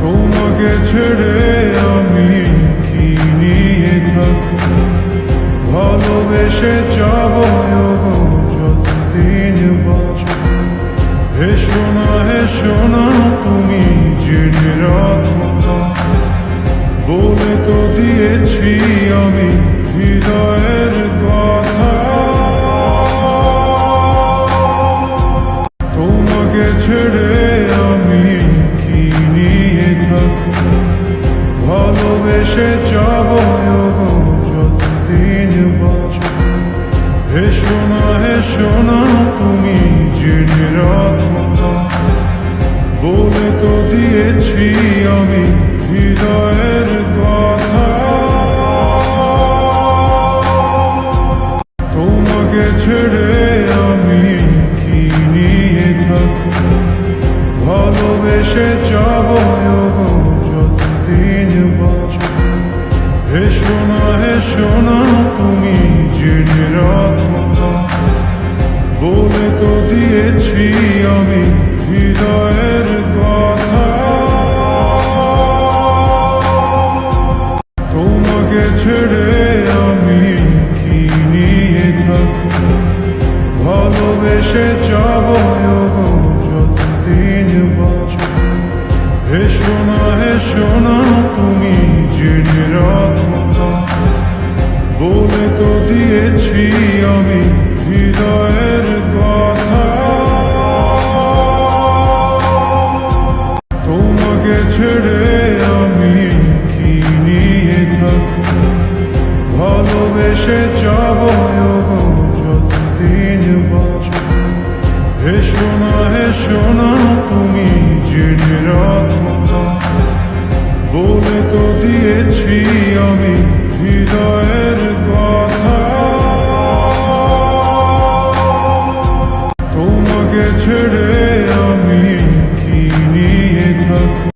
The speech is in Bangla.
তোমাকে ছেড়ে আমি কি নিয়ে থাকব, ভালোবেসে যাব যতদিন বাঁচব। হেসো না তুমি জেনে রাখো, বলে তো দিয়েছি আমি হৃদয়ের কথা। তোমাকে ছেড়ে আমি কি নিয়ে থাকব, ভালোবেসে যাব যতদিন বাঁচব। হেসো না তুমি জেনে রাখো, বলে তো দিয়েছি আমি হৃদয়ের কথা। তোমাকে ছেড়ে আমি কি নিয়ে থাকব, ভালোবেসে যাব যতদিন বাঁচব। হেসো না তুমি জেনে রাখো, বলে তো দিয়েছি আমি হৃদয়ের কথা। তোমাকে ছেড়ে আমি কি নিয়ে থাকব, ভালোবেসে যাব যতদিন বাঁচব। হেসো না তুমি জেনে রাখো, বলে তো দিয়েছি আমি হৃদয়ের কথা। তোমাকে ছেড়ে আমি কি নিয়ে থাকব, ভালোবেসে যাব যতদিন বাঁচব। হেসো না তুমি জেনে রাখো, বলে তো দিয়েছি আমি হৃদয়ের কথা। তোমাকে ছেড়ে